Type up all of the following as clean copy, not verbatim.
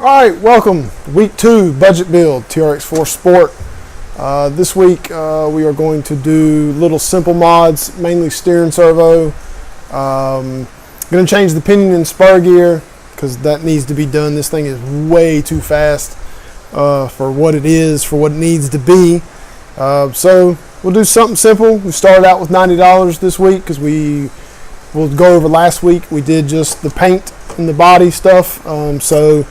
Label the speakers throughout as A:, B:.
A: Alright, welcome. Week 2 budget build, TRX-4 Sport. This week we are going to do little simple mods, mainly steering servo. Going to change the pinion and spur gear because that needs to be done. This thing is way too fast for what it is, for what it needs to be. So we'll do something simple. We started out with $90 this week because we'll go over last week. We did just the paint and the body stuff. So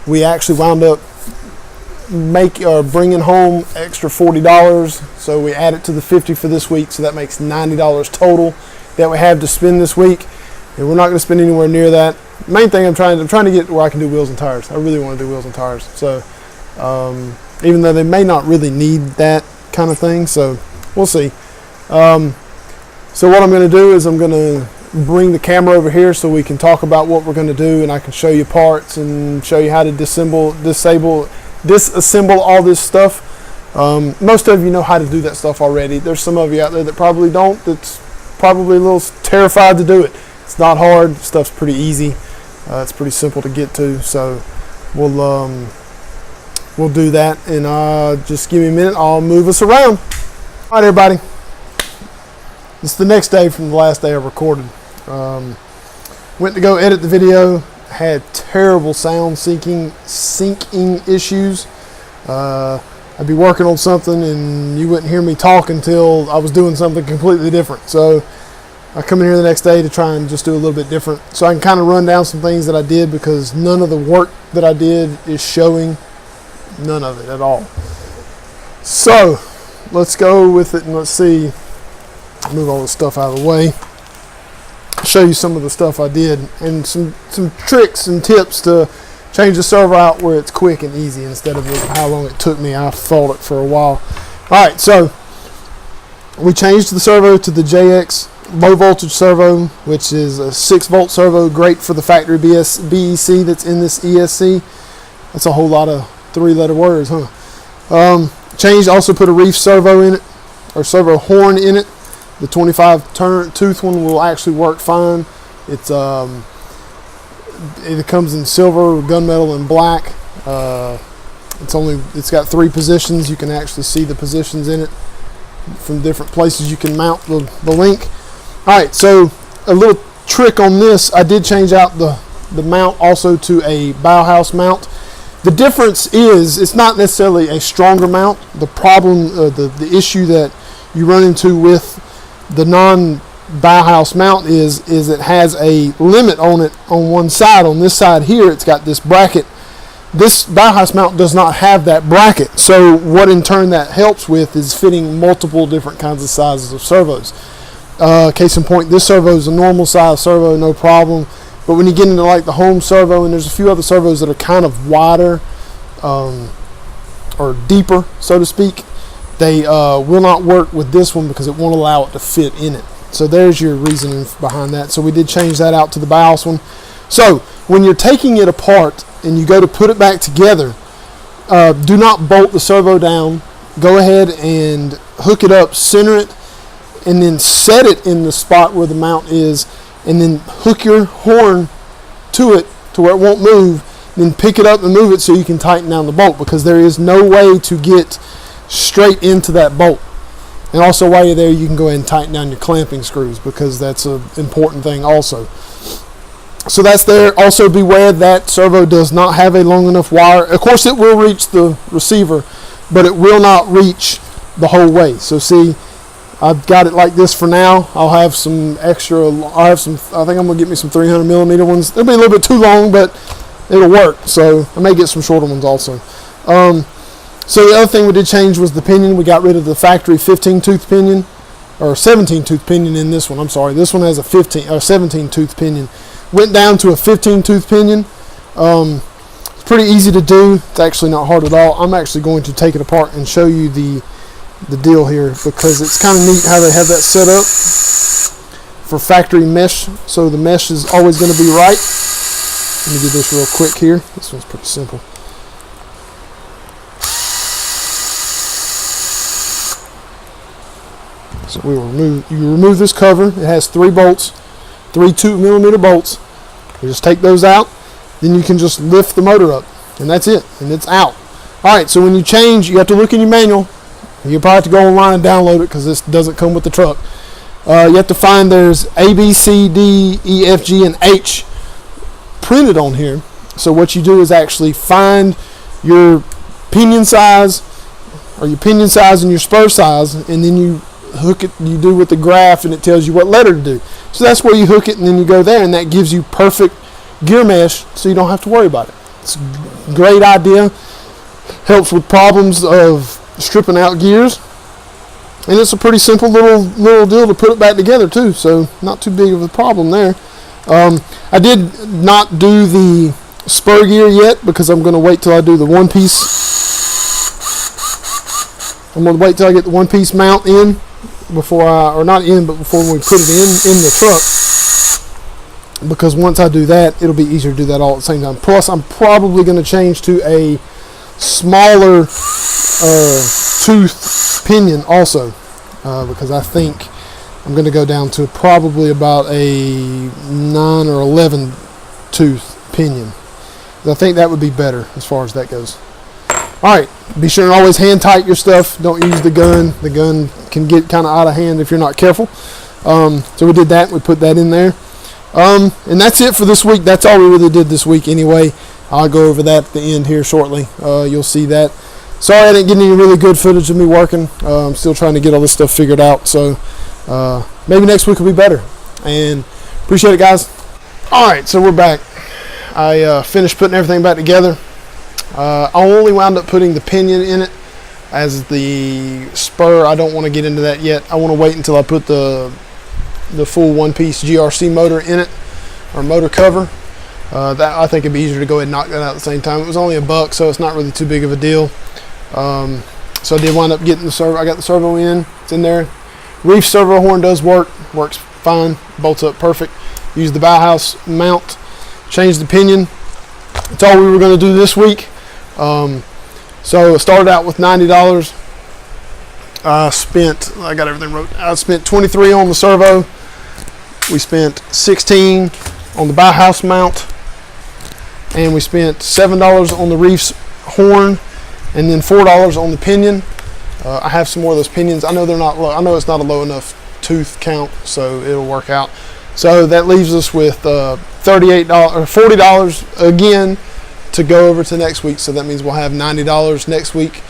A: we actually wound up bringing home extra $40, so we add it to the $50 for this week, so that makes $90 total that we have to spend this week, and we're not going to spend anywhere near that. Main thing I'm trying to get where I can do wheels and tires. I really want to do wheels and tires, so even though they may not really need that kind of thing, so we'll see. So what I'm going to do is I'm going to bring the camera over here so we can talk about what we're going to do, and I can show you parts and show you how to disassemble all this stuff. Most of you know how to do that stuff already. There's some of you out there that probably don't, that's probably a little terrified to do it. It's not hard. Stuff's pretty easy. It's pretty simple to get to, so we'll do that, and just give me a minute. I'll move us around. All right, everybody. It's the next day from the last day I recorded. Went to go edit the video, had terrible sound syncing issues. I'd be working on something and you wouldn't hear me talk until I was doing something completely different. So I come in here the next day to try and just do a little bit different, so I can kind of run down some things that I did, because none of the work that I did is showing, none of it at all. So let's go with it, and let's see. Move all this stuff out of the way. Show you some of the stuff I did, and some tricks and tips to change the servo out where it's quick and easy instead of how long it took me. I fought it for a while. Alright, so we changed the servo to the JX low voltage servo, which is a 6-volt servo, great for the factory BEC that's in this ESC. That's a whole lot of 3-letter words, huh? Changed, also put a reef servo in it, or servo horn in it. The 25 tooth one will actually work fine. It comes in silver, gunmetal, and black. It's got 3 positions. You can actually see the positions in it from different places. You can mount the link. All right, so a little trick on this, I did change out the mount also to a Bauhaus mount. The difference is it's not necessarily a stronger mount. The problem, the issue that you run into with the non-Bauhaus mount is it has a limit on it on one side. On this side here, it's got this bracket. This Bauhaus mount does not have that bracket. So what in turn that helps with is fitting multiple different kinds of sizes of servos. Case in point, this servo is a normal size servo, no problem. But when you get into like the home servo, and there's a few other servos that are kind of wider or deeper, so to speak, they will not work with this one because it won't allow it to fit in it. So there's your reasoning behind that. So we did change that out to the Bauhaus one. So when you're taking it apart and you go to put it back together, do not bolt the servo down. Go ahead and hook it up, center it, and then set it in the spot where the mount is, and then hook your horn to it to where it won't move. Then pick it up and move it so you can tighten down the bolt, because there is no way to get straight into that bolt. And also while you're there, you can go ahead and tighten down your clamping screws, because that's an important thing also. So that's there. Also beware that servo does not have a long enough wire. Of course it will reach the receiver, but it will not reach the whole way. So see, I've got it like this for now. I'll have some extra, I think I'm going to get me some 300 millimeter ones. They'll be a little bit too long, but it'll work. So I may get some shorter ones also. So the other thing we did change was the pinion. We got rid of the factory 15-tooth pinion, or 17-tooth pinion in this one. I'm sorry, this one has a 17-tooth pinion. Went down to a 15-tooth pinion. It's pretty easy to do. It's actually not hard at all. I'm actually going to take it apart and show you the deal here, because it's kind of neat how they have that set up for factory mesh. So the mesh is always going to be right. Let me do this real quick here. This one's pretty simple. So you remove this cover. It has 3 bolts, 3 2mm bolts. You just take those out. Then you can just lift the motor up. and that's it, and it's out. All right, so when you change, you have to look in your manual. You probably have to go online and download it because this doesn't come with the truck. You have to find there's A, B, C, D, E, F, G, and H printed on here. So what you do is actually find your pinion size, or your pinion size and your spur size, and then you hook it, you do with the graph, and it tells you what letter to do. So that's where you hook it, and then you go there, and that gives you perfect gear mesh, so you don't have to worry about it. It's a great idea. Helps with problems of stripping out gears, and it's a pretty simple little deal to put it back together too, so not too big of a problem there. I did not do the spur gear yet because I'm going to wait till I do the one piece. I'm going to wait till I get the one piece mount in before or not in, but before we put it in the truck, because once I do that, it'll be easier to do that all at the same time. Plus, I'm probably going to change to a smaller tooth pinion also, because I think I'm going to go down to probably about a 9 or 11 tooth pinion. I think that would be better as far as that goes. Alright, be sure and always hand tight your stuff. Don't use the gun. The gun can get kind of out of hand if you're not careful. So we did that. We put that in there. And that's it for this week. That's all we really did this week anyway. I'll go over that at the end here shortly. You'll see that. Sorry I didn't get any really good footage of me working. I'm still trying to get all this stuff figured out. So maybe next week will be better. And appreciate it, guys. Alright, so we're back. I finished putting everything back together. I only wound up putting the pinion in it. As the spur, I don't want to get into that yet. I want to wait until I put the full one-piece GRC motor in it, or motor cover. That I think it'd be easier to go ahead and knock that out at the same time. It was only $1, so it's not really too big of a deal. So I did wind up getting the servo. I got the servo in. It's in there. Reef servo horn does work. Works fine. Bolts up perfect. Use the Bauhaus mount. Change the pinion. That's all we were going to do this week. So it started out with $90. I got everything wrote. I spent $23 on the servo. We spent $16 on the Bauhaus mount, and we spent $7 on the Reef's horn, and then $4 on the pinion. I have some more of those pinions. I know they're not low. I know it's not a low enough tooth count, so it'll work out. So that leaves us with $38 or $40 again to go over to next week. So that means we'll have $90 next week.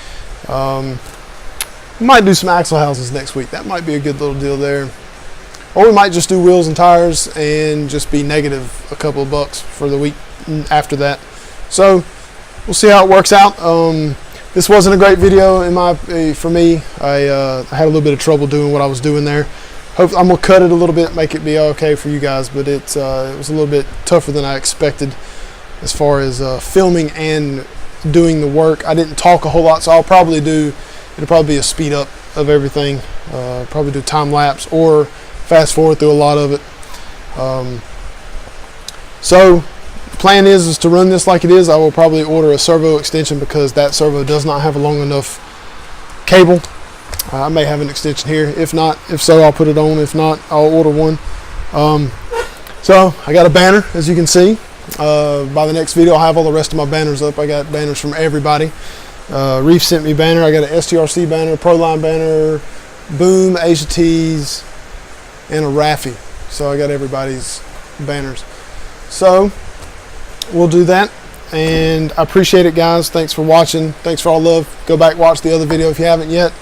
A: We might do some axle houses next week. That might be a good little deal there. Or we might just do wheels and tires and just be negative a couple of bucks for the week after that. So we'll see how it works out. This wasn't a great video for me. I had a little bit of trouble doing what I was doing there. I'm gonna cut it a little bit, make it be okay for you guys, but it was a little bit tougher than I expected as far as filming and doing the work. I didn't talk a whole lot, so it'll probably be a speed up of everything. Probably do time lapse or fast forward through a lot of it. So the plan is to run this like it is. I will probably order a servo extension because that servo does not have a long enough cable. I may have an extension here. If so, I'll put it on. If not, I'll order one. So I got a banner, as you can see. By the next video, I'll have all the rest of my banners up. I got banners from everybody. Reef sent me banner. I got an STRC banner, Proline banner, Boom, Asia Tees, and a Raffy. So I got everybody's banners. So we'll do that. And I appreciate it, guys. Thanks for watching. Thanks for all the love. Go back, watch the other video if you haven't yet.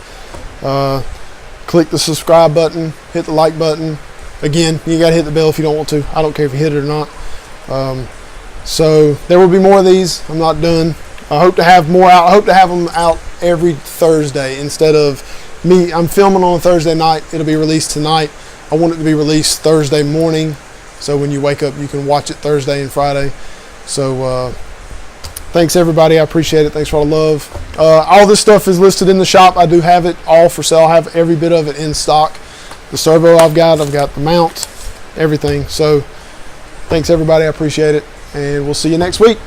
A: Click the subscribe button, hit the like button. Again, you gotta hit the bell if you don't want to. I don't care if you hit it or not. So there will be more of these. I'm not done. I hope to have more out. I hope to have them out every Thursday instead of me. I'm filming on a Thursday night. It'll be released tonight. I want it to be released Thursday morning, so when you wake up you can watch it Thursday and Friday. So thanks everybody. I appreciate it. Thanks for all the love. All this stuff is listed in the shop. I do have it all for sale. I have every bit of it in stock. The servo I've got the mount, everything. So thanks everybody. I appreciate it, and we'll see you next week.